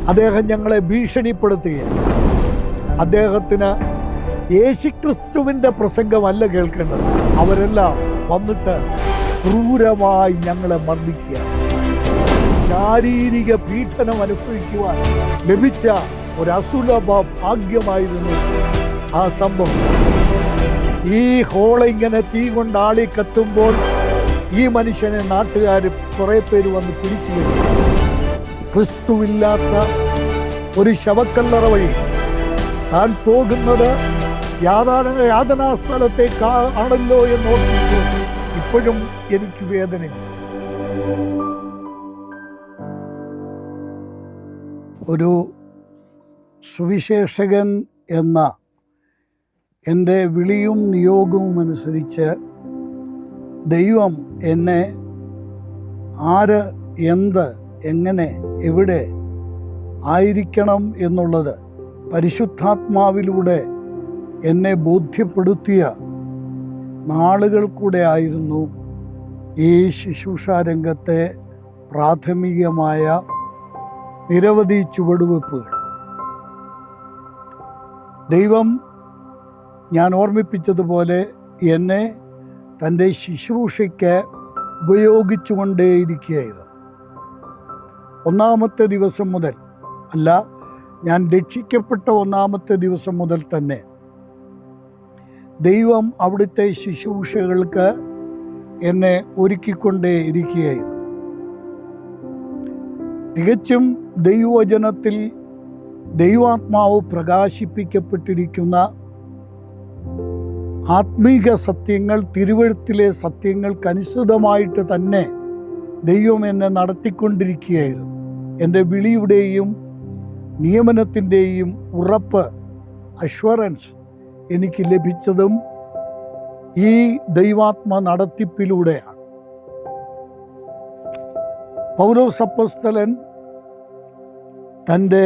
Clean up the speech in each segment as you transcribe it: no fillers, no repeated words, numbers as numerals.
അദ്ദേഹം ഞങ്ങളെ ഭീഷണിപ്പെടുത്തുകയാണ്. അദ്ദേഹത്തിന് യേശുക്രിസ്തുവിൻ്റെ പ്രസംഗമല്ല കേൾക്കേണ്ടത്. അവരെല്ലാം വന്നിട്ട് ക്രൂരമായി ഞങ്ങളെ മർദ്ദിക്കുക. ശാരീരിക പീഡനം അനുഭവിക്കുവാൻ ലഭിച്ച ഒരു അസുലഭ ഭാഗ്യമായിരുന്നു ആ സംഭവം. ഈ ഹോള് ഇങ്ങനെ തീ കൊണ്ട് ആളി കത്തുമ്പോൾ ഈ മനുഷ്യനെ നാട്ടുകാർ കുറേ പേര് വന്ന് പിടിച്ചു കഴിഞ്ഞു. ക്രിസ്തുവില്ലാത്ത ഒരു ശവക്കല്ലറ വഴി താൻ പോകുന്നത് യാതനാ സ്ഥലത്തേക്കാണല്ലോ എന്നോർത്തിട്ട് ഇപ്പോഴും എനിക്ക് വേദനയുണ്ട്. ഒരു സുവിശേഷകൻ എന്ന എൻ്റെ വിളിയും നിയോഗവും അനുസരിച്ച് ദൈവം എന്നെ ആര്, എന്ത്, എങ്ങനെ, എവിടെ ആയിരിക്കണം എന്നുള്ളത് പരിശുദ്ധാത്മാവിലൂടെ എന്നെ ബോധ്യപ്പെടുത്തിയ നാളുകൾ കൂടെ ആയിരുന്നു ഈ ശുശ്രൂഷാരംഗത്തെ പ്രാഥമികമായ നിരവധി ചുവടുവെപ്പുകൾ. ദൈവം ഞാൻ ഓർമ്മിപ്പിച്ചതുപോലെ എന്നെ തൻ്റെ ശുശ്രൂഷയ്ക്ക് ഉപയോഗിച്ചുകൊണ്ടേയിരിക്കുകയായിരുന്നു. ഒന്നാമത്തെ ദിവസം മുതൽ, അല്ല, ഞാൻ രക്ഷിക്കപ്പെട്ട ഒന്നാമത്തെ ദിവസം മുതൽ തന്നെ ദൈവം അവിടുത്തെ ശുശ്രൂഷകൾക്ക് എന്നെ ഒരുക്കിക്കൊണ്ടേ ഇരിക്കുകയായിരുന്നു. തികച്ചും ദൈവവചനത്തിൽ ദൈവാത്മാവ് പ്രകാശിപ്പിക്കപ്പെട്ടിരിക്കുന്ന ആത്മീക സത്യങ്ങൾ, തിരുവെഴുത്തിലെ സത്യങ്ങൾക്കനുസൃതമായിട്ട് തന്നെ ദൈവം എന്നെ നടത്തിക്കൊണ്ടിരിക്കുകയായിരുന്നു. എൻ്റെ വിളിയുടെയും നിയമനത്തിൻ്റെയും ഉറപ്പ്, അഷ്വറൻസ് എനിക്ക് ലഭിച്ചതും ഈ ദൈവാത്മ നടത്തിപ്പിലൂടെയാണ്. പൗലോസ് അപ്പോസ്തലൻ തൻ്റെ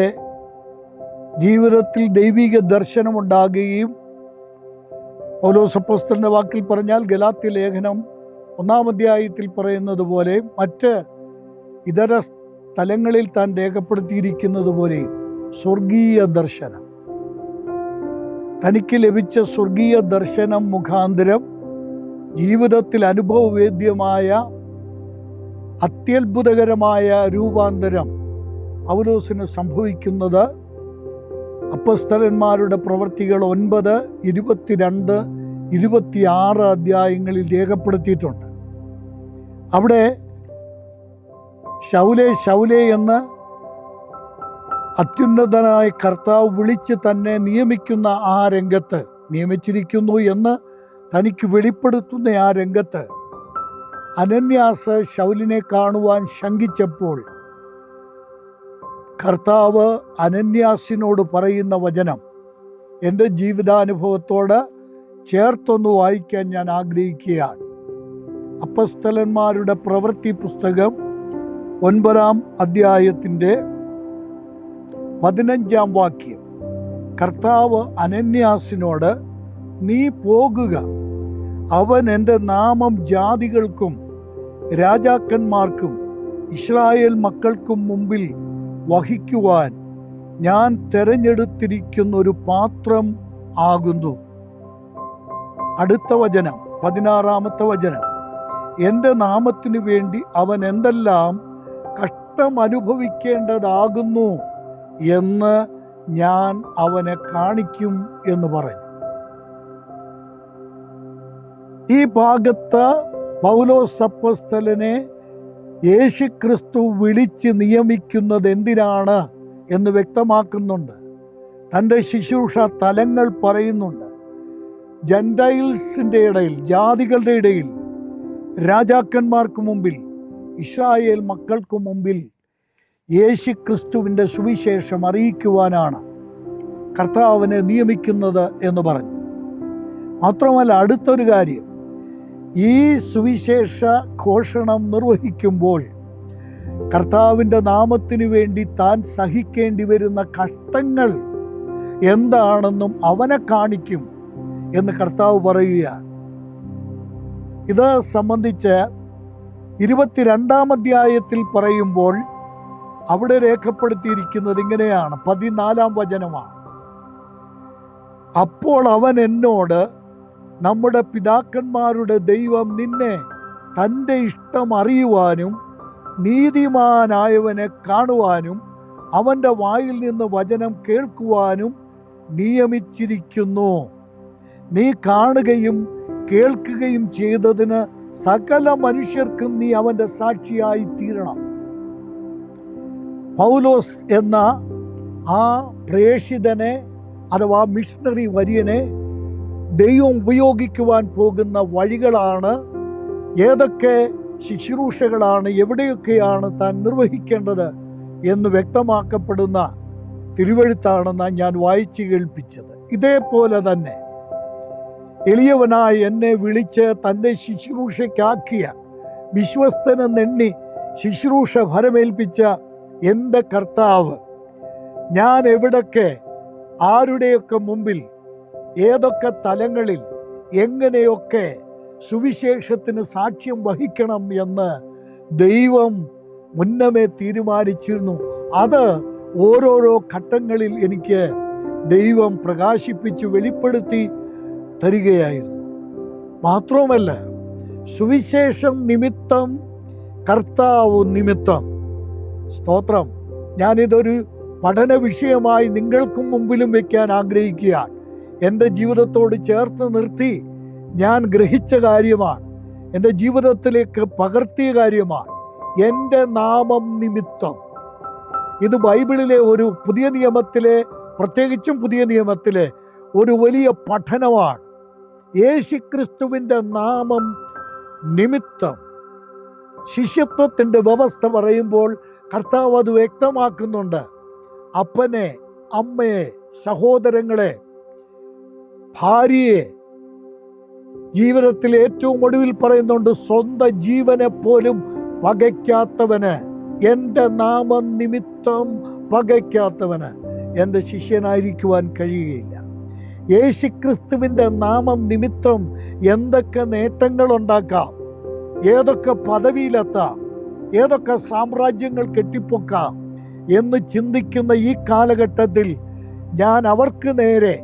ജീവിതത്തിൽ ദൈവിക ദർശനമുണ്ടാകുകയും, പൗലോസ് അപ്പോസ്തലൻ്റെ വാക്കിൽ പറഞ്ഞാൽ ഗലാത്യ ലേഖനം 1-ാം അധ്യായത്തിൽ പറയുന്നത് പോലെ മറ്റ് ഇതര സ്ഥലങ്ങളിൽ താൻ രേഖപ്പെടുത്തിയിരിക്കുന്നത് പോലെയും സ്വർഗീയ ദർശനം, തനിക്ക് ലഭിച്ച സ്വർഗീയ ദർശനം മുഖാന്തരം ജീവിതത്തിൽ അനുഭവവേദ്യമായ അത്യത്ഭുതകരമായ രൂപാന്തരം പൗലോസിന് സംഭവിക്കുന്നത് അപ്പോസ്തലന്മാരുടെ പ്രവൃത്തികൾ 9, 22, 26 അധ്യായങ്ങളിൽ രേഖപ്പെടുത്തിയിട്ടുണ്ട്. അവിടെ ശൗലേ ശൗലേ എന്ന് അത്യുന്നതനായ കർത്താവ് വിളിച്ച് തന്നെ നിയമിക്കുന്ന ആ രംഗത്ത്, നിയമിച്ചിരിക്കുന്നു എന്ന് തനിക്ക് വെളിപ്പെടുത്തുന്ന ആ രംഗത്ത് അനന്യാസ് ശൗലിനെ കാണുവാൻ ശങ്കിച്ചപ്പോൾ കർത്താവ് അനന്യാസിനോട് പറയുന്ന വചനം എൻ്റെ ജീവിതാനുഭവത്തോട് ചേർത്തൊന്ന് വായിക്കാൻ ഞാൻ ആഗ്രഹിക്കുകയാണ്. അപ്പോസ്തലന്മാരുടെ പ്രവൃത്തി പുസ്തകം 9-ാം അധ്യായത്തിൻ്റെ 15-ാം വാക്യം. കർത്താവ് അനന്യാസിനോട്, നീ പോകുക, അവൻ എൻ്റെ നാമം ജാതികൾക്കും രാജാക്കന്മാർക്കും ഇസ്രായേൽ മക്കൾക്കും മുമ്പിൽ വഹിക്കുവാൻ ഞാൻ തെരഞ്ഞെടുത്തിരിക്കുന്നൊരു പാത്രം ആകുന്നു. അടുത്ത വചനം, 16-ാമത്തെ വചനം. എൻ്റെ നാമത്തിനു വേണ്ടി അവൻ എന്തെല്ലാം കഷ്ടം അനുഭവിക്കേണ്ടതാകുന്നു എന്ന് ഞാൻ അവനെ കാണിക്കും എന്ന് പറഞ്ഞു. ഈ ഭാഗത്ത് പൗലോസ് അപ്പോസ്തലനെ യേശുക്രിസ്തു വിളിച്ച് നിയമിക്കുന്നത് എന്തിനാണ് എന്ന് വ്യക്തമാക്കുന്നുണ്ട്. തൻ്റെ ശുശ്രൂഷ തലങ്ങൾ പറയുന്നുണ്ട്. ജെൻറ്റൈൽസിൻ്റെ ഇടയിൽ, ജാതികളുടെ ഇടയിൽ, രാജാക്കന്മാർക്ക് മുമ്പിൽ, ഇസ്രായേൽ മക്കൾക്ക് മുമ്പിൽ യേശുക്രിസ്തുവിൻ്റെ സുവിശേഷം അറിയിക്കുവാനാണ് കർത്താവിനെ നിയമിക്കുന്നത് എന്ന് പറഞ്ഞു. മാത്രമല്ല, അടുത്തൊരു കാര്യം, ഈ സുവിശേഷ ഘോഷണം നിർവഹിക്കുമ്പോൾ കർത്താവിൻ്റെ നാമത്തിനു വേണ്ടി താൻ സഹിക്കേണ്ടി വരുന്ന കഷ്ടങ്ങൾ എന്താണെന്നും അവനെ കാണിക്കും എന്ന് കർത്താവ് പറയുകയാണ്. ഇത് സംബന്ധിച്ച് 22-ാം അധ്യായത്തിൽ പറയുമ്പോൾ അവിടെ രേഖപ്പെടുത്തിയിരിക്കുന്നത് ഇങ്ങനെയാണ്, 14-ാം വചനമാണ്. അപ്പോൾ അവൻ എന്നോട്, നമ്മുടെ പിതാക്കന്മാരുടെ ദൈവം നിന്നെ തൻ്റെ ഇഷ്ടം അറിയുവാനും നീതിമാനായവനെ കാണുവാനും അവൻ്റെ വായിൽ നിന്ന് വചനം കേൾക്കുവാനും നിയമിച്ചിരിക്കുന്നു. നീ കാണുകയും കേൾക്കുകയും ചെയ്തതിന് സകല മനുഷ്യർക്കും നീ അവൻ്റെ സാക്ഷിയായി തീരണം. പൗലോസ് എന്ന ആ പ്രേഷിതനെ അഥവാ മിഷണറി വര്യനെ ദൈവം ഉപയോഗിക്കുവാൻ പോകുന്ന വഴികളാണ്, ഏതൊക്കെ ശുശ്രൂഷകളാണ്, എവിടെയൊക്കെയാണ് താൻ നിർവഹിക്കേണ്ടത് എന്ന് വ്യക്തമാക്കപ്പെടുന്ന തിരുവെഴുത്താണ് ഞാൻ വായിച്ചു കേൾപ്പിച്ചത്. ഇതേപോലെ തന്നെ എളിയവനായി എന്നെ വിളിച്ച് തൻ്റെ ശുശ്രൂഷയ്ക്കാക്കിയ വിശ്വസ്തനെന്നെണ്ണി ശുശ്രൂഷ ഫലമേൽപ്പിച്ച എൻ്റെ കർത്താവ്, ഞാൻ എവിടൊക്കെ ആരുടെയൊക്കെ മുമ്പിൽ ഏതൊക്കെ തലങ്ങളിൽ എങ്ങനെയൊക്കെ സുവിശേഷത്തിന് സാക്ഷ്യം വഹിക്കണം എന്ന് ദൈവം മുന്നമേ തീരുമാനിച്ചിരുന്നു. അത് ഓരോരോ ഘട്ടങ്ങളിൽ എനിക്ക് ദൈവം പ്രകാശിപ്പിച്ചു വെളിപ്പെടുത്തി തരികയായിരുന്നു. മാത്രവുമല്ല, സുവിശേഷം നിമിത്തം, കർത്താവ് നിമിത്തം, സ്തോത്രം, ഞാനിതൊരു പഠന വിഷയമായി നിങ്ങൾക്കും മുമ്പിലും വയ്ക്കാൻ ആഗ്രഹിക്കുകയാണ്. എൻ്റെ ജീവിതത്തോട് ചേർത്ത് നിർത്തി ഞാൻ ഗ്രഹിച്ച കാര്യമാണ്, എൻ്റെ ജീവിതത്തിലേക്ക് പകർത്തിയ കാര്യമാണ്. എൻ്റെ നാമം നിമിത്തം. ഇത് ബൈബിളിലെ ഒരു പുതിയ നിയമത്തിലെ, പ്രത്യേകിച്ചും പുതിയ നിയമത്തിലെ ഒരു വലിയ പഠനമാണ്. യേശുക്രിസ്തുവിൻ്റെ നാമം നിമിത്തം. ശിഷ്യത്വത്തിൻ്റെ വ്യവസ്ഥ പറയുമ്പോൾ കർത്താവ് അത് വ്യക്തമാക്കുന്നുണ്ട്. അപ്പനെ, അമ്മയെ, സഹോദരങ്ങളെ, ഭാര്യയെ, ജീവിതത്തിൽ ഏറ്റവും ഒടുവിൽ പറയുന്നുണ്ട്, സ്വന്തം ജീവനെ പോലും പകയ്ക്കാത്തവന്, എൻ്റെ നാമം നിമിത്തം പകയ്ക്കാത്തവന് എൻ്റെ ശിഷ്യനായിരിക്കുവാൻ കഴിയുകയില്ല. യേശുക്രിസ്തുവിൻ്റെ നാമം നിമിത്തം എന്തൊക്കെ നേട്ടങ്ങളുണ്ടാക്കാം, ഏതൊക്കെ പദവിയിലെത്താം, ഏതൊക്കെ സാമ്രാജ്യങ്ങൾ കെട്ടിപ്പൊക്കാം എന്ന് ചിന്തിക്കുന്ന ഈ കാലഘട്ടത്തിൽ ഞാൻ അവർക്ക് നേരെ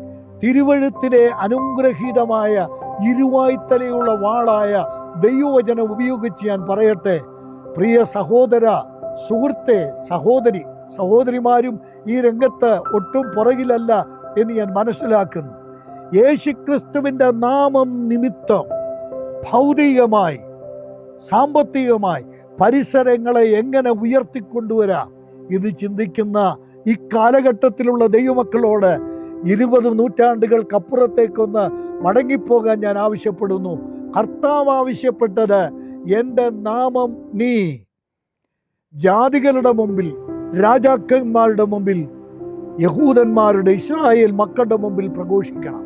തിരുവെഴുത്തിലെ അനുഗ്രഹീതമായ ഇരുവായ്ത്തലയുള്ള വാളായ ദൈവവചനം ഉപയോഗിച്ച് ഞാൻ പറയട്ടെ. പ്രിയ സഹോദര, സുഹൃത്തെ, സഹോദരിമാരും ഈ രംഗത്ത് ഒട്ടും പുറകിലല്ല എന്ന് ഞാൻ മനസ്സിലാക്കുന്നു. യേശുക്രിസ്തുവിൻ്റെ നാമം നിമിത്തം ഭൗതികമായി, സാമ്പത്തികമായി പരിസരങ്ങളെ എങ്ങനെ ഉയർത്തിക്കൊണ്ടുവരാം ഇത് ചിന്തിക്കുന്ന ഈ കാലഘട്ടത്തിലുള്ള ദൈവമക്കളോട് 20 നൂറ്റാണ്ടുകൾക്കപ്പുറത്തേക്കൊന്ന് മടങ്ങിപ്പോകാൻ ഞാൻ ആവശ്യപ്പെടുന്നു. കർത്താവ് ആവശ്യപ്പെട്ടത്, എൻ്റെ നാമം നീ ജാതികളുടെ മുമ്പിൽ, രാജാക്കന്മാരുടെ മുമ്പിൽ, യഹൂദന്മാരുടെ, ഇസ്രായേൽ മക്കളുടെ മുമ്പിൽ പ്രഘോഷിക്കണം.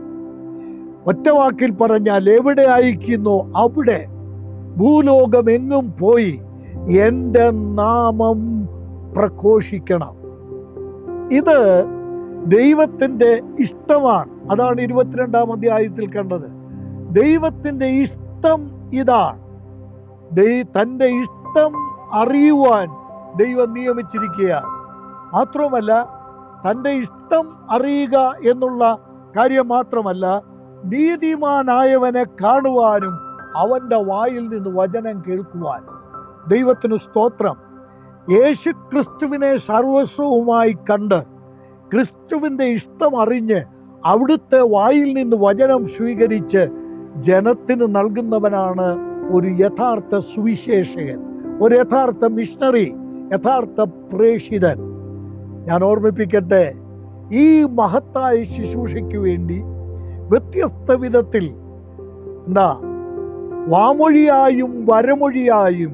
ഒറ്റവാക്കിൽ പറഞ്ഞാൽ, എവിടെ അയക്കുന്നോ അവിടെ, ഭൂലോകമെങ്ങും പോയി എൻ്റെ നാമം പ്രഘോഷിക്കണം. ഇത് ദൈവത്തിൻ്റെ ഇഷ്ടമാണ്. അതാണ് 22-ാം അധ്യായത്തിൽ കണ്ടത്. ദൈവത്തിൻ്റെ ഇഷ്ടം ഇതാണ്. തൻ്റെ ഇഷ്ടം അറിയുവാൻ ദൈവം നിയമിച്ചിരിക്കുകയാണ്. മാത്രമല്ല, തൻ്റെ ഇഷ്ടം അറിയുക എന്നുള്ള കാര്യം മാത്രമല്ല, നീതിമാനായവനെ കാണുവാനും അവൻ്റെ വായിൽ നിന്ന് വചനം കേൾക്കുവാനും. ദൈവത്തിന് സ്തോത്രം. യേശു ക്രിസ്തുവിനെ സർവസ്വവുമായി കണ്ട് ക്രിസ്തുവിൻ്റെ ഇഷ്ടം അറിഞ്ഞ് അവിടുത്തെ വായിൽ നിന്ന് വചനം സ്വീകരിച്ച് ജനത്തിന് നൽകുന്നവനാണ് ഒരു യഥാർത്ഥ സുവിശേഷകൻ, ഒരു യഥാർത്ഥ മിഷണറി, യഥാർത്ഥ പ്രേഷിതൻ. ഞാൻ ഓർമ്മിപ്പിക്കട്ടെ, ഈ മഹത്തായ ശുശ്രൂഷയ്ക്ക് വേണ്ടി വ്യത്യസ്ത വിധത്തിൽ വാമൊഴിയായും വരമൊഴിയായും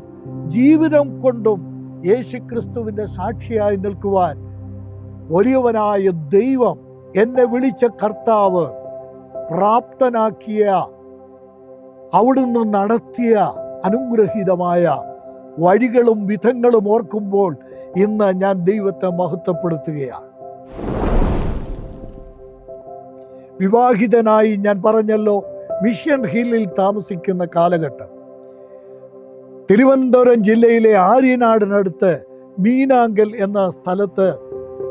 ജീവിതം കൊണ്ടും യേശുക്രിസ്തുവിൻ്റെ സാക്ഷിയായി നിൽക്കുവാൻ വലിയവനായ ദൈവം, എന്നെ വിളിച്ച കർത്താവ് പ്രാപ്തനാക്കിയ, അവിടുന്ന് നടത്തിയ അനുഗ്രഹീതമായ വഴികളും വിധങ്ങളും ഓർക്കുമ്പോൾ ഇന്ന് ഞാൻ ദൈവത്തെ മഹത്വപ്പെടുത്തുകയാണ്. വിവാഹിതനായി ഞാൻ പറഞ്ഞല്ലോ, മിഷൻ ഹില്ലിൽ താമസിക്കുന്ന കാലഘട്ടം. തിരുവനന്തപുരം ജില്ലയിലെ ആര്യനാടിനടുത്ത് മീനാങ്കൽ എന്ന സ്ഥലത്ത്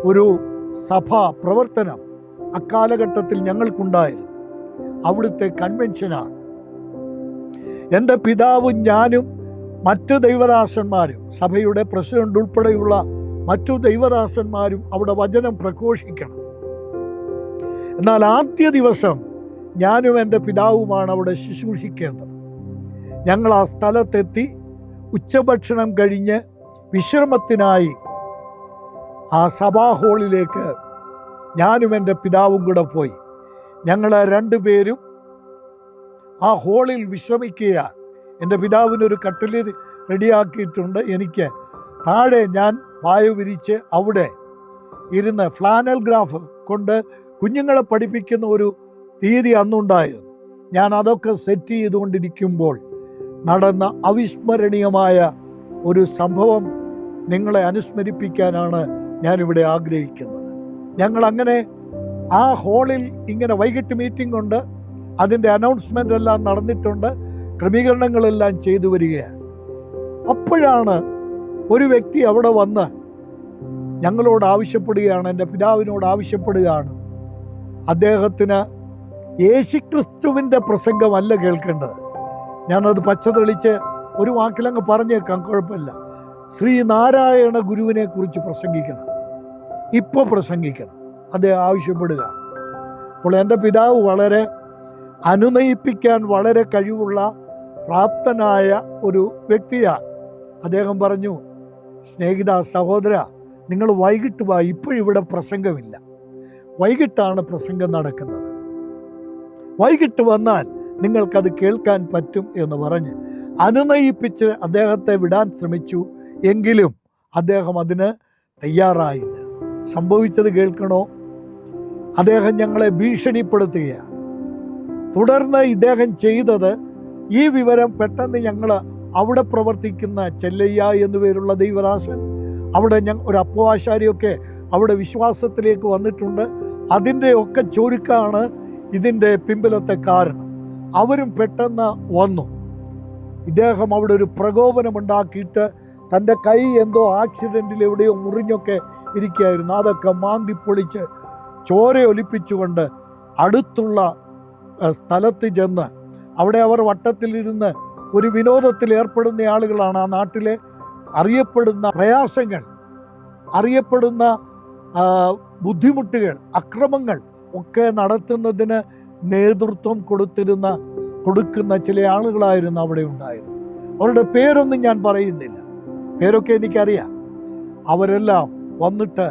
ഒരു സഭാ പ്രവർത്തനം അക്കാലഘട്ടത്തിൽ ഞങ്ങൾക്കുണ്ടായിരുന്നു. അവിടുത്തെ കൺവെൻഷനാണ്. എൻ്റെ പിതാവും ഞാനും മറ്റ് ദൈവദാസന്മാരും, സഭയുടെ പ്രസിഡന്റ് ഉൾപ്പെടെയുള്ള മറ്റു ദൈവദാസന്മാരും അവിടെ വചനം പ്രഘോഷിക്കണം. എന്നാൽ ആദ്യ ദിവസം ഞാനും എൻ്റെ പിതാവുമാണ് അവിടെ ശുശ്രൂഷിക്കേണ്ടത്. ഞങ്ങൾ ആ സ്ഥലത്തെത്തി ഉച്ചഭക്ഷണം കഴിഞ്ഞ് വിശ്രമത്തിനായി ആ സഭാ ഹാളിലേക്ക് ഞാനും എൻ്റെ പിതാവും കൂടെ പോയി. ഞങ്ങൾ രണ്ടുപേരും ആ ഹാളിൽ വിശ്രമിക്കുകയാണ്. എൻ്റെ പിതാവിനൊരു കട്ടിൽ റെഡിയാക്കിയിട്ടുണ്ട്. എനിക്ക് താഴെ ഞാൻ പായ വിരിച്ച് അവിടെ ഇരുന്ന് ഫ്ലാനൽ ഗ്രാഫ് കൊണ്ട് കുഞ്ഞുങ്ങളെ പഠിപ്പിക്കുന്ന ഒരു രീതി അന്നുണ്ടായിരുന്നു. ഞാൻ അതൊക്കെ സെറ്റ് ചെയ്തുകൊണ്ടിരിക്കുമ്പോൾ നടന്ന അവിസ്മരണീയമായ ഒരു സംഭവം നിങ്ങളെ അനുസ്മരിപ്പിക്കാനാണ് ഞാനിവിടെ ആഗ്രഹിക്കുന്നത്. ഞങ്ങളങ്ങനെ ആ ഹാളിൽ ഇങ്ങനെ വൈകിട്ട് മീറ്റിംഗ് ഉണ്ട്, അതിൻ്റെ അനൗൺസ്മെൻ്റ് എല്ലാം നടന്നിട്ടുണ്ട്, ക്രമീകരണങ്ങളെല്ലാം ചെയ്തു വരികയാണ്. അപ്പോഴാണ് ഒരു വ്യക്തി അവിടെ വന്ന് ഞങ്ങളോട് ആവശ്യപ്പെടുകയാണ്, എൻ്റെ പിതാവിനോട് ആവശ്യപ്പെടുകയാണ്, അദ്ദേഹത്തിന് യേശുക്രിസ്തുവിൻ്റെ പ്രസംഗമല്ല കേൾക്കേണ്ടത്. ഞാനത് പച്ചതെളിച്ച് ഒരു വാക്കിലങ്ങ് പറഞ്ഞേക്കാം, കുഴപ്പമില്ല. ശ്രീനാരായണ ഗുരുവിനെ കുറിച്ച് പ്രസംഗിക്കണം, ഇപ്പോൾ പ്രസംഗിക്കണം, അദ്ദേഹം ആവശ്യപ്പെടുക. അപ്പോൾ എൻ്റെ പിതാവ് വളരെ അനുനയിപ്പിക്കാൻ വളരെ കഴിവുള്ള പ്രാപ്തനായ ഒരു വ്യക്തിയാണ്. അദ്ദേഹം പറഞ്ഞു, സ്നേഹിത സഹോദര, നിങ്ങൾ വൈകിട്ട് വാ, ഇപ്പോഴിവിടെ പ്രസംഗമില്ല, വൈകിട്ടാണ് പ്രസംഗം നടക്കുന്നത്, വൈകിട്ട് വന്നാൽ നിങ്ങൾക്കത് കേൾക്കാൻ പറ്റും എന്ന് പറഞ്ഞ് അനുനയിപ്പിച്ച് അദ്ദേഹത്തെ വിടാൻ ശ്രമിച്ചു. എങ്കിലും അദ്ദേഹം അതിന് തയ്യാറായില്ല. സംഭവിച്ചത് കേൾക്കണോ? അദ്ദേഹം ഞങ്ങളെ ഭീഷണിപ്പെടുത്തുകയാണ്. തുടർന്ന് ഇദ്ദേഹം ചെയ്തത്, ഈ വിവരം പെട്ടെന്ന് ഞങ്ങൾ അവിടെ പ്രവർത്തിക്കുന്ന ചെല്ലയ്യ എന്നുപേരുള്ള ദൈവദാസൻ, അവിടെ ഒരു അപ്പവാശാരിയൊക്കെ അവിടെ വിശ്വാസത്തിലേക്ക് വന്നിട്ടുണ്ട്, അതിൻ്റെ ഒക്കെ ചുരുക്കാണ് ഇതിൻ്റെ പിമ്പിലത്തെ കാരണം. അവരും പെട്ടെന്ന് വന്നു. ഇദ്ദേഹം അവിടെ ഒരു പ്രകോപനമുണ്ടാക്കിയിട്ട് തൻ്റെ കൈ എന്തോ ആക്സിഡൻറ്റിൽ എവിടെയോ മുറിഞ്ഞൊക്കെ ഇരിക്കുകയായിരുന്നു, അതൊക്കെ മാന്തിപ്പൊളിച്ച് ചോരയൊലിപ്പിച്ചുകൊണ്ട് അടുത്തുള്ള സ്ഥലത്ത് ചെന്ന് അവിടെ അവർ വട്ടത്തിലിരുന്ന് ഒരു വിനോദത്തിൽ ഏർപ്പെടുന്ന ആളുകളാണ്. ആ നാട്ടിലെ അറിയപ്പെടുന്ന പ്രയാസങ്ങൾ, അറിയപ്പെടുന്ന ബുദ്ധിമുട്ടുകൾ, അക്രമങ്ങൾ ഒക്കെ നടത്തുന്നതിന് നേതൃത്വം കൊടുക്കുന്ന ചില ആളുകളായിരുന്നു അവിടെ ഉണ്ടായത്. അവരുടെ പേരൊന്നും ഞാൻ പറയുന്നില്ല, പേരൊക്കെ എനിക്കറിയാം. അവരെല്ലാം വന്നിട്ട്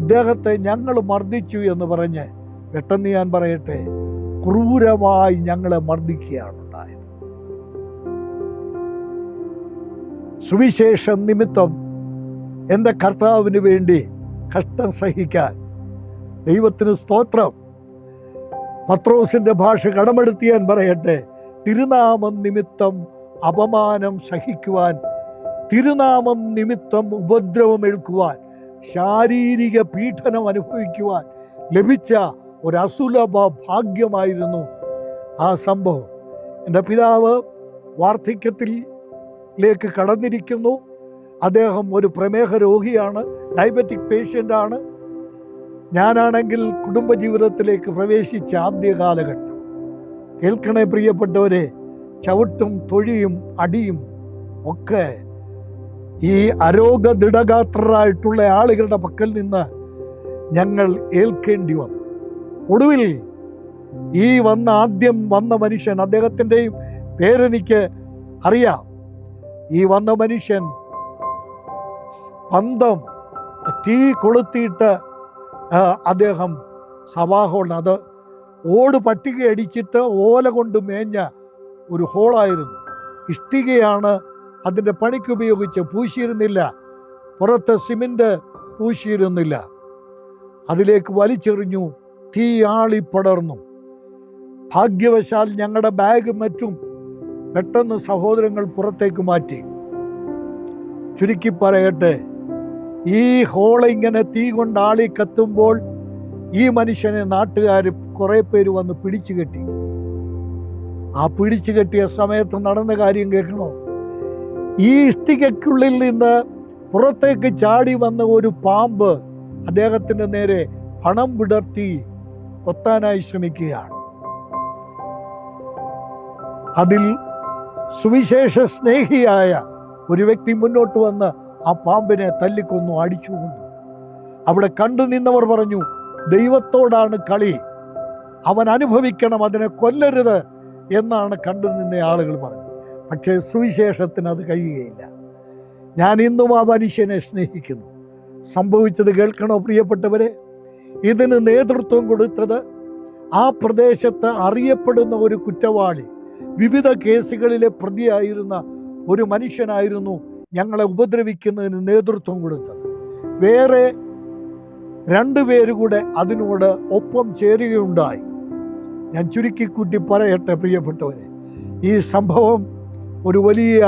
ഇദ്ദേഹത്തെ ഞങ്ങൾ മർദ്ദിച്ചു എന്ന് പറഞ്ഞ്, പെട്ടെന്ന് ഞാൻ പറയട്ടെ, ക്രൂരമായി ഞങ്ങളെ മർദ്ദിക്കുകയാണ് ഉണ്ടായത്. സുവിശേഷം നിമിത്തം എൻ്റെ കർത്താവിന് വേണ്ടി കഷ്ടം സഹിക്കാൻ ദൈവത്തിന് സ്തോത്രം. പത്രോസിൻ്റെ ഭാഷ കടമെടുത്ത് ഞാൻ പറയട്ടെ, തിരുനാമം നിമിത്തം അപമാനം സഹിക്കുവാൻ, തിരുനാമം നിമിത്തം ഉപദ്രവം ഏൽക്കുവാൻ, ശാരീരിക പീഡനം അനുഭവിക്കുവാൻ ലഭിച്ച ഒരസുലഭ ഭാഗ്യമായിരുന്നു ആ സംഭവം. എൻ്റെ പിതാവ് വാർദ്ധക്യത്തിലേക്ക് കടന്നിരിക്കുന്നു. അദ്ദേഹം ഒരു പ്രമേഹ രോഗിയാണ്, ഡയബറ്റിക് പേഷ്യൻ്റാണ്. ഞാനാണെങ്കിൽ കുടുംബജീവിതത്തിലേക്ക് പ്രവേശിച്ച ആദ്യ കാലഘട്ടം. കേൾക്കണേ പ്രിയപ്പെട്ടവരെ, ചവിട്ടും തൊഴിയും അടിയും ഒക്കെ ഈ അരോഗദൃഢഗാത്രരായിട്ടുള്ള ആളുകളുടെ പക്കൽ നിന്ന് ഞങ്ങൾ ഏൽക്കേണ്ടി വന്നു. ഒടുവിൽ ഈ ആദ്യം വന്ന മനുഷ്യൻ, അദ്ദേഹത്തിൻ്റെയും പേരെനിക്ക് അറിയാം. ഈ വന്ന മനുഷ്യൻ പന്തം തീ കൊളുത്തിയിട്ട് അദ്ദേഹം സഭാഹോൾ, അത് ഓട് പട്ടിക അടിച്ചിട്ട് ഓല കൊണ്ട് മേഞ്ഞ ഒരു ഹോളായിരുന്നു. ഇഷ്ടികയാണ് അതിൻ്റെ പണിക്ക് ഉപയോഗിച്ച്, പൂശിയിരുന്നില്ല, പുറത്ത് സിമെൻ്റ് പൂശിയിരുന്നില്ല. അതിലേക്ക് വലിച്ചെറിഞ്ഞു, തീ ആളിപ്പടർന്നു. ഭാഗ്യവശാൽ ഞങ്ങളുടെ ബാഗ് മറ്റും പെട്ടെന്ന് സഹോദരങ്ങൾ പുറത്തേക്ക് മാറ്റി. ചുരുക്കി പറയട്ടെ, ഈ ഹോള ഇങ്ങനെ തീ കൊണ്ട് ആളി കത്തുമ്പോൾ ഈ മനുഷ്യനെ നാട്ടുകാർ കുറേ പേര് വന്ന് പിടിച്ചു കെട്ടി. ആ പിടിച്ചു കെട്ടിയ സമയത്ത് നടന്ന കാര്യം കേൾക്കണോ? ഈ ഇഷ്ടികയ്ക്കുള്ളിൽ നിന്ന് പുറത്തേക്ക് ചാടി വന്ന ഒരു പാമ്പ് അദ്ദേഹത്തിൻ്റെ നേരെ പണം വിടർത്തി കൊത്താനായി ശ്രമിക്കുകയാണ്. അതിൽ സുവിശേഷ സ്നേഹിയായ ഒരു വ്യക്തി മുന്നോട്ട് വന്ന് ആ പാമ്പിനെ തല്ലിക്കൊന്നു, അടിച്ചു കൊന്നു. അവിടെ കണ്ടു നിന്നവർ പറഞ്ഞു, ദൈവത്തോടാണ് കളി, അവൻ അനുഭവിക്കണം, അതിനെ കൊല്ലരുത് എന്നാണ് കണ്ടു നിന്ന ആളുകൾ പറഞ്ഞത്. പക്ഷേ സുവിശേഷത്തിന് അത് കഴിയുകയില്ല. ഞാൻ ഇന്നും ആ മനുഷ്യനെ സ്നേഹിക്കുന്നു. സംഭവിച്ചത് കേൾക്കണോ പ്രിയപ്പെട്ടവരെ? ഇതിന് നേതൃത്വം കൊടുത്തത് ആ പ്രദേശത്ത് അറിയപ്പെടുന്ന ഒരു കുറ്റവാളി, വിവിധ കേസുകളിലെ പ്രതിയായിരുന്ന ഒരു മനുഷ്യനായിരുന്നു ഞങ്ങളെ ഉപദ്രവിക്കുന്നതിന് നേതൃത്വം കൊടുത്തത്. വേറെ 2 പേര് കൂടെ അതിനോട് ഒപ്പം ചേരുകയുണ്ടായി. ഞാൻ ചുരുക്കിക്കൂട്ടി പറയട്ടെ പ്രിയപ്പെട്ടവരെ, ഈ സംഭവം ഒരു വലിയ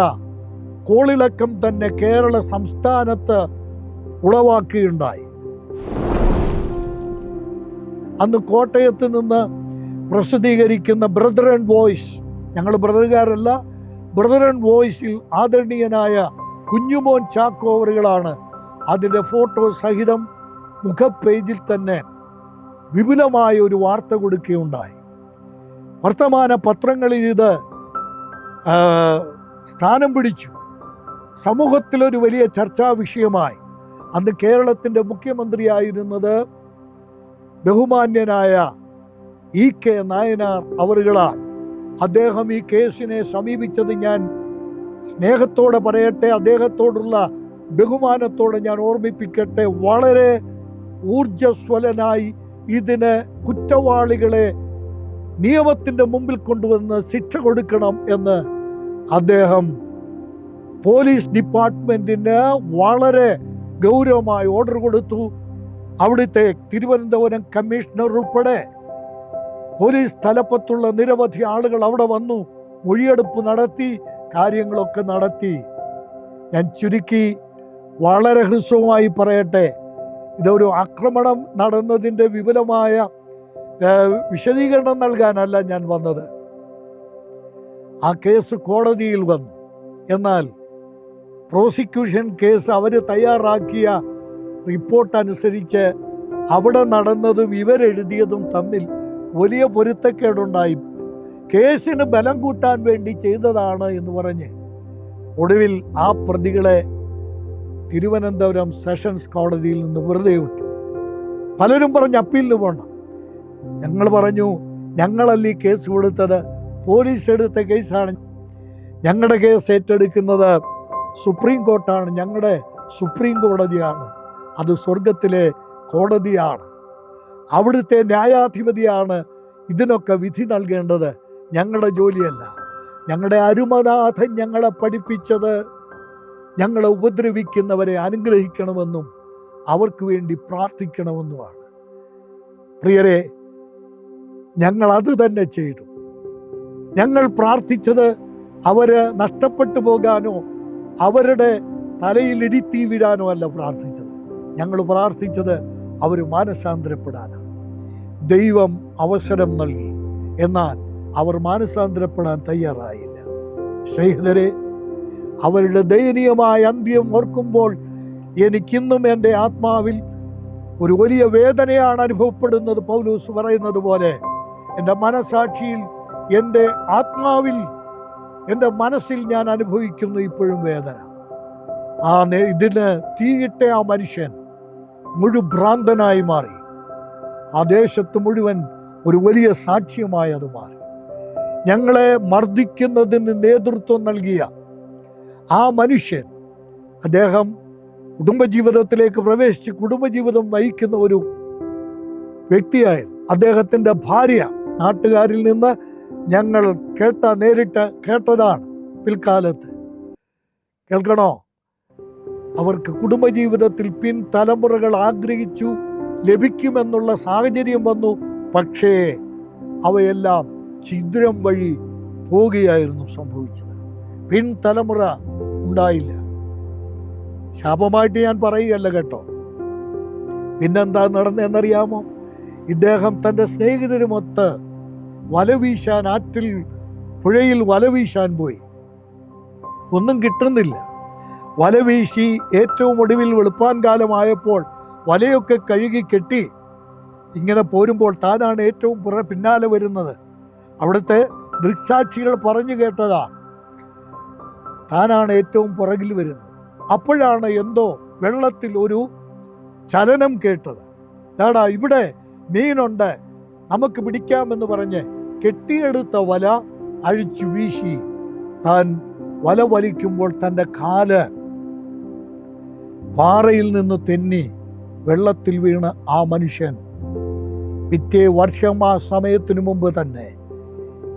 കോളിളക്കം തന്നെ കേരള സംസ്ഥാനത്ത് ഉളവാക്കുകയുണ്ടായി. അന്ന് കോട്ടയത്ത് നിന്ന് പ്രസിദ്ധീകരിക്കുന്ന ബ്രദർ ആൻഡ് വോയിസ്, ഞങ്ങൾ ബ്രദറുകാരല്ല, ബ്രദർ ആൻഡ് വോയിസിൽ ആദരണീയനായ കുഞ്ഞുമോൻ ചാക്കോ അവറുകളാണ് അതിൻ്റെ ഫോട്ടോ സഹിതം മുഖപേജിൽ തന്നെ വിപുലമായ ഒരു വാർത്ത കൊടുക്കുകയുണ്ടായി. വർത്തമാന പത്രങ്ങളിൽ ഇത് സ്ഥാനം പിടിച്ചു. സമൂഹത്തിലൊരു വലിയ ചർച്ചാ വിഷയമായി. അന്ന് കേരളത്തിൻ്റെ മുഖ്യമന്ത്രിയായിരുന്നത് ബഹുമാന്യനായ EK നായനാർ അവറുകളാണ്. അദ്ദേഹം ഈ കേസിനെ സമീപിച്ചത് ഞാൻ സ്നേഹത്തോടെ പറയട്ടെ, അദ്ദേഹത്തോടുള്ള ബഹുമാനത്തോടെ ഞാൻ ഓർമ്മിപ്പിക്കട്ടെ, വളരെ ഊർജ്ജസ്വലനായി ഇതിന് കുറ്റവാളികളെ നിയമത്തിൻ്റെ മുമ്പിൽ കൊണ്ടുവന്ന് ശിക്ഷ കൊടുക്കണം എന്ന് അദ്ദേഹം പോലീസ് ഡിപ്പാർട്ട്മെൻറ്റിന് വളരെ ഗൗരവമായി ഓർഡർ കൊടുത്തു. അവിടുത്തെ തിരുവനന്തപുരം കമ്മീഷണർ ഉൾപ്പെടെ പോലീസ് തലപ്പത്തുള്ള നിരവധി ആളുകൾ അവിടെ വന്നു, മൊഴിയെടുപ്പ് നടത്തി, കാര്യങ്ങളൊക്കെ നടത്തി. ഞാൻ ചുരുക്കി വളരെ ഹ്രസ്വമായി പറയട്ടെ, ഇതൊരു ആക്രമണം നടന്നതിൻ്റെ വിപുലമായ വിശദീകരണം നൽകാനല്ല ഞാൻ വന്നത്. ആ കേസ് കോടതിയിൽ വന്നു. എന്നാൽ പ്രോസിക്യൂഷൻ കേസ് അവർ തയ്യാറാക്കിയ റിപ്പോർട്ട് അനുസരിച്ച് അവിടെ നടന്നതും ഇവരെഴുതിയതും തമ്മിൽ വലിയ പൊരുത്തക്കേടുണ്ടായി. കേസിന് ബലം കൂട്ടാൻ വേണ്ടി ചെയ്തതാണ് എന്ന് പറഞ്ഞ് ഒടുവിൽ ആ പ്രതികളെ തിരുവനന്തപുരം സെഷൻസ് കോടതിയിൽ നിന്ന് വെറുതെ വിട്ടു. പലരും പറഞ്ഞ് അപ്പീലിന് പോകണം. ഞങ്ങൾ പറഞ്ഞു, ഞങ്ങളല്ല ഈ കേസ് കൊടുത്തത്, പോലീസ് എടുത്ത കേസാണ്. ഞങ്ങളുടെ കേസ് ഏറ്റെടുക്കുന്നത് സുപ്രീം കോർട്ടാണ്, ഞങ്ങളുടെ സുപ്രീം കോടതിയാണ്, അത് സ്വർഗത്തിലെ കോടതിയാണ്, അവിടുത്തെ ന്യായാധിപതിയാണ് ഇതിനൊക്കെ വിധി നൽകേണ്ടത്, ഞങ്ങളുടെ ജോലിയല്ല. ഞങ്ങളുടെ അരുമനാഥൻ ഞങ്ങളെ പഠിപ്പിച്ചത് ഞങ്ങളെ ഉപദ്രവിക്കുന്നവരെ അനുഗ്രഹിക്കണമെന്നും അവർക്ക് വേണ്ടി പ്രാർത്ഥിക്കണമെന്നുമാണ്. പ്രിയരെ, ഞങ്ങൾ അത് തന്നെ ചെയ്തു. ഞങ്ങൾ പ്രാർത്ഥിച്ചത് അവർ നഷ്ടപ്പെട്ടു പോകാനോ അവരുടെ തലയിൽ ഇടിത്തീ വീഴാനോ അല്ല പ്രാർത്ഥിച്ചത്. ഞങ്ങൾ പ്രാർത്ഥിച്ചത് അവർ മാനസാന്തരപ്പെടാനാണ്. ദൈവം അവസരം നൽകി, എന്നാൽ അവർ മാനസാന്തരപ്പെടാൻ തയ്യാറായില്ല. സ്നേഹിതരെ, അവരുടെ ദയനീയമായ അന്ത്യം ഓർക്കുമ്പോൾ എനിക്കിന്നും എൻ്റെ ആത്മാവിൽ ഒരു വലിയ വേദനയാണ് അനുഭവപ്പെടുന്നത്. പൗലോസ് പറയുന്നത് പോലെ എൻ്റെ മനസാക്ഷിയിൽ, എൻ്റെ ആത്മാവിൽ, എൻ്റെ മനസ്സിൽ ഞാൻ അനുഭവിക്കുന്നു ഇപ്പോഴും വേദന. ഇതിന് തീയിട്ട ആ മനുഷ്യൻ മുഴുഭ്രാന്തനായി മാറി. ആ ദേശത്ത് മുഴുവൻ ഒരു വലിയ സാക്ഷ്യമായി അത് മാറി. ഞങ്ങളെ മർദ്ദിക്കുന്നതിന് നേതൃത്വം നൽകിയ ആ മനുഷ്യൻ, അദ്ദേഹം കുടുംബജീവിതത്തിലേക്ക് പ്രവേശിച്ച് കുടുംബജീവിതം നയിക്കുന്ന ഒരു വ്യക്തിയായിരുന്നു. അദ്ദേഹത്തിൻ്റെ ഭാര്യ നാട്ടുകാരിൽ നിന്ന് ഞങ്ങൾ നേരിട്ട് കേട്ടതാണ്. പിൽക്കാലത്ത് കേൾക്കണോ, അവർക്ക് കുടുംബജീവിതത്തിൽ പിൻതലമുറകൾ ആഗ്രഹിച്ചു ലഭിക്കുമെന്നുള്ള സാഹചര്യം വന്നു. പക്ഷേ അവയെല്ലാം ഛിദ്രം വഴി പോവുകയായിരുന്നു സംഭവിച്ചത്. പിൻതലമുറ ഉണ്ടായില്ല. ശാപമായിട്ട് ഞാൻ പറയുകയല്ല കേട്ടോ. പിന്നെന്താ നടന്നതെന്നറിയാമോ? ഇദ്ദേഹം തൻ്റെ സ്നേഹിതരുമൊത്ത് വലവീശാൻ, പുഴയിൽ വലവീശാൻ പോയി. ഒന്നും കിട്ടുന്നില്ല. വല വീശി ഏറ്റവും ഒടുവിൽ വെളുപ്പാൻ കാലമായപ്പോൾ വലയൊക്കെ കഴുകി കെട്ടി ഇങ്ങനെ പോരുമ്പോൾ താനാണ് ഏറ്റവും പിന്നാലെ വരുന്നത്. അവിടുത്തെ ദൃക്സാക്ഷികൾ പറഞ്ഞു കേട്ടതാ, താനാണ് ഏറ്റവും പുറകിൽ വരുന്നത്. അപ്പോഴാണ് എന്തോ വെള്ളത്തിൽ ഒരു ചലനം കേട്ടത്. താടാ ഇവിടെ മീനുണ്ട്, നമുക്ക് പിടിക്കാമെന്ന് പറഞ്ഞ് കെട്ടിയെടുത്ത വല അഴിച്ചു വീശി താൻ വല വലിക്കുമ്പോൾ തൻ്റെ കാല് പാറയിൽ നിന്ന് തെന്നി വെള്ളത്തിൽ വീണ് ആ മനുഷ്യൻ പിറ്റേ വർഷം ആ സമയത്തിനു മുമ്പ് തന്നെ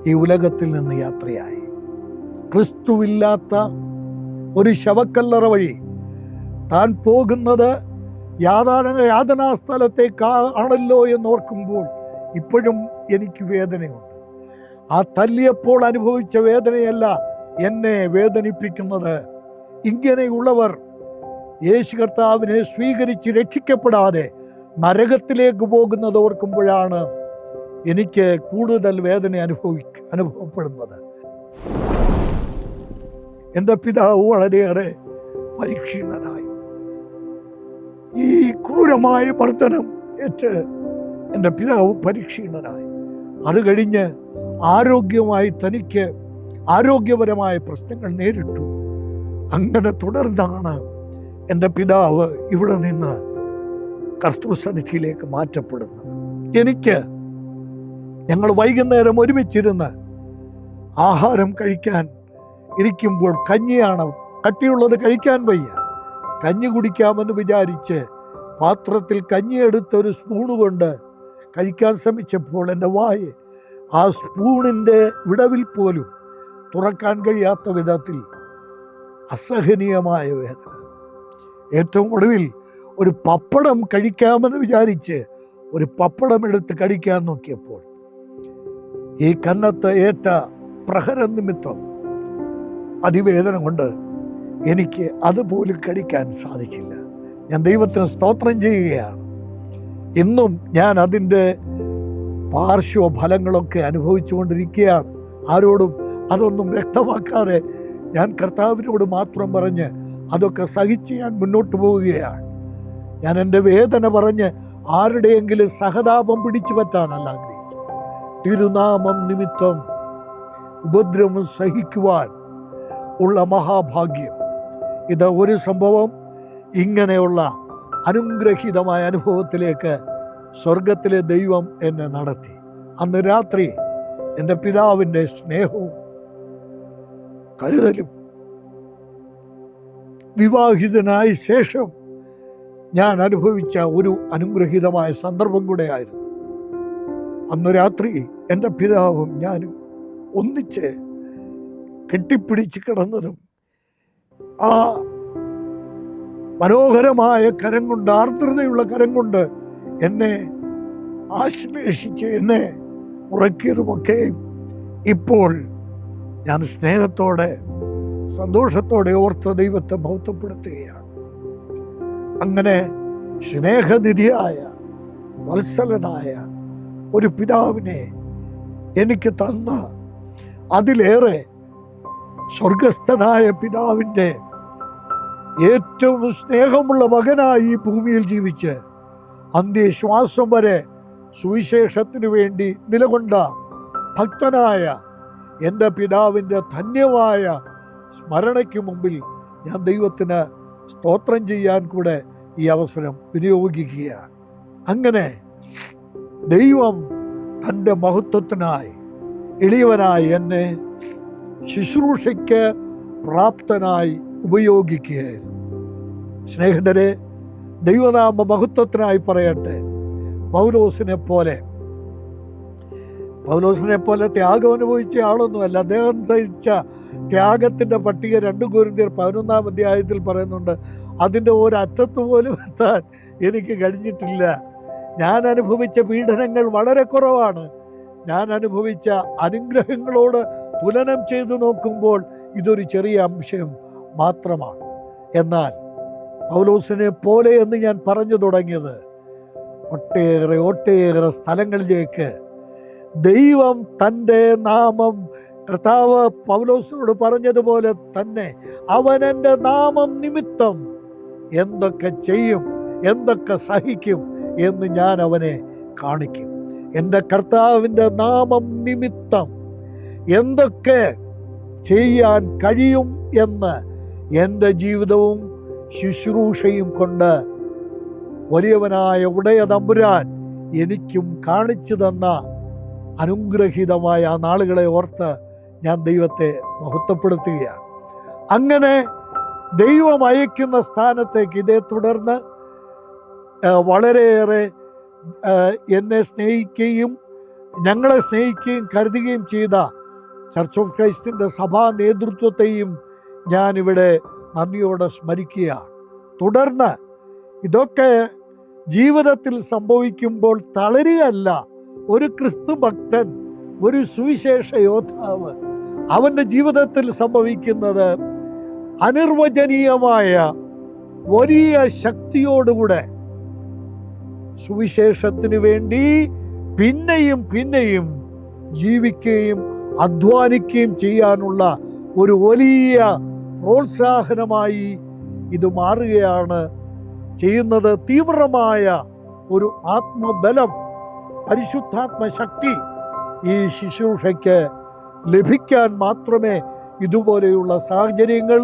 ഈ ഉലകത്തിൽ നിന്ന് യാത്രയായി. ക്രിസ്തുവില്ലാത്ത ഒരു ശവക്കല്ലറ വഴി താൻ പോകുന്നത് യാതനാസ്ഥലത്തേക്കാണല്ലോ എന്നോർക്കുമ്പോൾ ഇപ്പോഴും എനിക്ക് വേദനയുണ്ട്. ആ തല്ലിയപ്പോൾ അനുഭവിച്ച വേദനയല്ല എന്നെ വേദനിപ്പിക്കുന്നത്. ഇങ്ങനെയുള്ളവർ യേശു കർത്താവിനെ സ്വീകരിച്ച് രക്ഷിക്കപ്പെടാതെ നരകത്തിലേക്ക് പോകുന്നത് ഓർക്കുമ്പോഴാണ് എനിക്ക് കൂടുതൽ വേദന അനുഭവപ്പെടുന്നത്. എൻ്റെ പിതാവ് വളരെയേറെ പരീക്ഷീണനായി. ഈ ക്രൂരമായ മർദ്ദനം ഏറ്റ് എൻ്റെ പിതാവ് പരീക്ഷീണനായി. അത് കഴിഞ്ഞ് തനിക്ക് ആരോഗ്യപരമായ പ്രശ്നങ്ങൾ നേരിട്ടു. അങ്ങനെ തുടർന്നാണ് എൻ്റെ പിതാവ് ഇവിടെ നിന്ന് കർത്തൃസന്നിധിയിലേക്ക് മാറ്റപ്പെടുന്നത്. ഞങ്ങൾ വൈകുന്നേരം ഒരുമിച്ചിരുന്ന് ആഹാരം കഴിക്കാൻ ഇരിക്കുമ്പോൾ കഞ്ഞിയാണ്, കട്ടിയുള്ളത് കഴിക്കാൻ വയ്യ, കഞ്ഞി കുടിക്കാമെന്ന് വിചാരിച്ച് പാത്രത്തിൽ കഞ്ഞിയെടുത്തൊരു സ്പൂണ് കൊണ്ട് കഴിക്കാൻ ശ്രമിച്ചപ്പോൾ എൻ്റെ വായ് ആ സ്പൂണിൻ്റെ വിടവിൽ പോലും തുറക്കാൻ കഴിയാത്ത വിധത്തിൽ അസഹനീയമായ വേദന. ഏറ്റവും ഒടുവിൽ ഒരു പപ്പടം കഴിക്കാമെന്ന് വിചാരിച്ച് ഒരു പപ്പടം എടുത്ത് കഴിക്കാൻ നോക്കിയപ്പോൾ ഈ കന്നത്ത് ഏറ്റ പ്രഹരം നിമിത്തം അതിവേദന കൊണ്ട് എനിക്ക് അതുപോലും കഴിക്കാൻ സാധിച്ചില്ല. ഞാൻ ദൈവത്തിന് സ്തോത്രം ചെയ്യുകയാണ്. ഇന്നും ഞാൻ അതിൻ്റെ പാർശ്വഫലങ്ങളൊക്കെ അനുഭവിച്ചുകൊണ്ടിരിക്കുകയാണ്. ആരോടും അതൊന്നും വ്യക്തമാക്കാതെ ഞാൻ കർത്താവിനോട് മാത്രം പറഞ്ഞ് അതൊക്കെ സഹിച്ച് ഞാൻ മുന്നോട്ട് പോവുകയാണ്. ഞാൻ എൻ്റെ വേദന പറഞ്ഞ് ആരുടെയെങ്കിലും സഹതാപം പിടിച്ചു പറ്റാനല്ല ആഗ്രഹിച്ചു. തിരുനാമം നിമിത്തം ഉപദ്രവം സഹിക്കുവാൻ ഉള്ള മഹാഭാഗ്യം. ഇത് ഒരു സംഭവം ഇങ്ങനെയുള്ള അനുഗ്രഹീതമായ അനുഭവത്തിലേക്ക് സ്വർഗത്തിലെ ദൈവം എന്നെ നടത്തി. അന്ന് രാത്രി എൻ്റെ പിതാവിൻ്റെ സ്നേഹവും കരുതലും വിവാഹിതനായ ശേഷം ഞാൻ അനുഭവിച്ച ഒരു അനുഗ്രഹീതമായ സന്ദർഭം കൂടെയായിരുന്നു. അന്ന് രാത്രി എൻ്റെ പിതാവും ഞാനും ഒന്നിച്ച് കെട്ടിപ്പിടിച്ച് കിടന്നതും ആ മനോഹരമായ കരം കൊണ്ട്, ആർദ്രതയുള്ള കരം കൊണ്ട് എന്നെ ആശ്ലേഷിച്ച് എന്നെ ഉറക്കിയതുമൊക്കെ ഇപ്പോൾ ഞാൻ സ്നേഹത്തോടെ സന്തോഷത്തോടെ ഓർത്ത ദൈവത്തെ മഹത്വപ്പെടുത്തുകയാണ്. അങ്ങനെ സ്നേഹനിധിയായ വത്സലനായ ഒരു പിതാവിനെ എനിക്ക് തന്ന, അതിലേറെ സ്വർഗസ്ഥനായ പിതാവിൻ്റെ ഏറ്റവും സ്നേഹമുള്ള മകനായി ഈ ഭൂമിയിൽ ജീവിച്ച് അന്ത്യശ്വാസം വരെ സുവിശേഷത്തിനു വേണ്ടി നിലകൊണ്ട ഭക്തനായ എൻ്റെ പിതാവിൻ്റെ ധന്യമായ സ്മരണയ്ക്ക് മുമ്പിൽ ഞാൻ ദൈവത്തിന് സ്തോത്രം ചെയ്യാൻ കൂടെ ഈ അവസരം വിനിയോഗിക്കുകയാണ്. അങ്ങനെ ദൈവം തൻ്റെ മഹത്വത്തിനായി എളിയവനായി എന്നെ ശുശ്രൂഷയ്ക്ക് പ്രാപ്തനായി ഉപയോഗിക്കുകയായിരുന്നു. സ്നേഹിതരെ, ദൈവനാമ മഹത്വത്തിനായി പറയട്ടെ, പൗലോസിനെ പോലെ ത്യാഗം അനുഭവിച്ച ആളൊന്നുമല്ല. അദ്ദേഹം സഹിച്ച ത്യാഗത്തിൻ്റെ പട്ടിക 2 കൊരിന്ത്യർ 11-ാം അധ്യായത്തിൽ പറയുന്നുണ്ട്. അതിൻ്റെ ഒരറ്റത്ത് പോലും എത്താൻ എനിക്ക് കഴിഞ്ഞിട്ടില്ല. ഞാൻ അനുഭവിച്ച പീഡനങ്ങൾ വളരെ കുറവാണ്. ഞാൻ അനുഭവിച്ച അനുഗ്രഹങ്ങളോട് തുലനം ചെയ്തു നോക്കുമ്പോൾ ഇതൊരു ചെറിയ അംശം മാത്രമാണ്. എന്നാൽ പൗലോസിനെ പോലെ എന്ന് ഞാൻ പറഞ്ഞു തുടങ്ങിയത് ഒട്ടേറെ സ്ഥലങ്ങളിലേക്ക് ദൈവം തൻ്റെ നാമം കർത്താവ് പൗലോസിനോട് പറഞ്ഞതുപോലെ തന്നെ അവൻ എൻ്റെ നാമം നിമിത്തം എന്തൊക്കെ ചെയ്യും, എന്തൊക്കെ സഹിക്കും എന്ന് ഞാൻ അവനെ കാണിക്കും. എൻ്റെ കർത്താവിൻ്റെ നാമം നിമിത്തം എന്തൊക്കെ ചെയ്യാൻ കഴിയും എന്ന് എൻ്റെ ജീവിതവും ശുശ്രൂഷയും കൊണ്ട് വലിയവനായ ഉടയ തമ്പുരാൻ എനിക്കും കാണിച്ചു തന്ന അനുഗ്രഹീതമായ ആ നാളുകളെ ഓർത്ത് ഞാൻ ദൈവത്തെ മഹത്വപ്പെടുത്തുകയാണ്. അങ്ങനെ ദൈവം അയക്കുന്ന സ്ഥാനത്തേക്ക് ഇതേ തുടർന്ന് വളരെയേറെ എന്നെ സ്നേഹിക്കുകയും ഞങ്ങളെ സ്നേഹിക്കുകയും കരുതുകയും ചെയ്ത ചർച്ച് ഓഫ് ക്രൈസ്റ്റിൻ്റെ സഭാ നേതൃത്വത്തെയും ഞാനിവിടെ നന്ദിയോടെ സ്മരിക്കുകയാണ്. തുടർന്ന് ഇതൊക്കെ ജീവിതത്തിൽ സംഭവിക്കുമ്പോൾ തളരുകയല്ല. ഒരു ക്രിസ്തു ഭക്തൻ, ഒരു സുവിശേഷ യോദ്ധാവ്, അവൻ്റെ ജീവിതത്തിൽ സംഭവിക്കുന്നത് അനിർവചനീയമായ വലിയ ശക്തിയോടുകൂടെ സുവിശേഷത്തിന് വേണ്ടി പിന്നെയും പിന്നെയും ജീവിക്കുകയും അധ്വാനിക്കുകയും ചെയ്യാനുള്ള ഒരു വലിയ പ്രോത്സാഹനമായി ഇത് മാറുകയാണ് ചെയ്യുന്നത്. തീവ്രമായ ഒരു ആത്മബലം, പരിശുദ്ധാത്മ ശക്തി ഈ ശുശ്രൂഷയ്ക്ക് ലഭിക്കാൻ മാത്രമേ ഇതുപോലെയുള്ള സാഹചര്യങ്ങൾ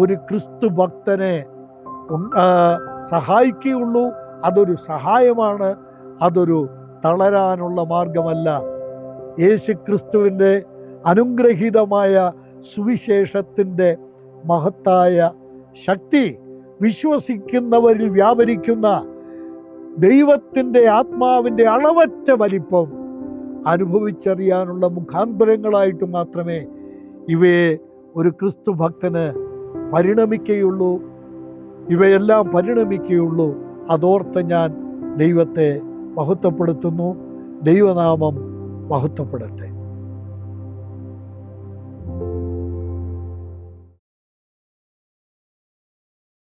ഒരു ക്രിസ്തു ഭക്തനെ സഹായിക്കുകയുള്ളൂ. അതൊരു സഹായമാണ്, അതൊരു തളരാനുള്ള മാർഗമല്ല. യേശു ക്രിസ്തുവിൻ്റെ അനുഗ്രഹീതമായ സുവിശേഷത്തിൻ്റെ മഹത്തായ ശക്തി വിശ്വസിക്കുന്നവരിൽ വ്യാപരിക്കുന്ന ദൈവത്തിൻ്റെ ആത്മാവിൻ്റെ അളവറ്റ വലിപ്പം അനുഭവിച്ചറിയാനുള്ള മുഖാന്തരങ്ങളായിട്ട് മാത്രമേ ഇവയെ ഒരു ക്രിസ്തു ഭക്തന് പരിണമിക്കുകയുള്ളൂ, ഇവയെല്ലാം പരിണമിക്കുകയുള്ളൂ. അതോർത്ത് ഞാൻ ദൈവത്തെ മഹത്വപ്പെടുത്തുന്നു. ദൈവനാമം മഹത്വപ്പെടട്ടെ.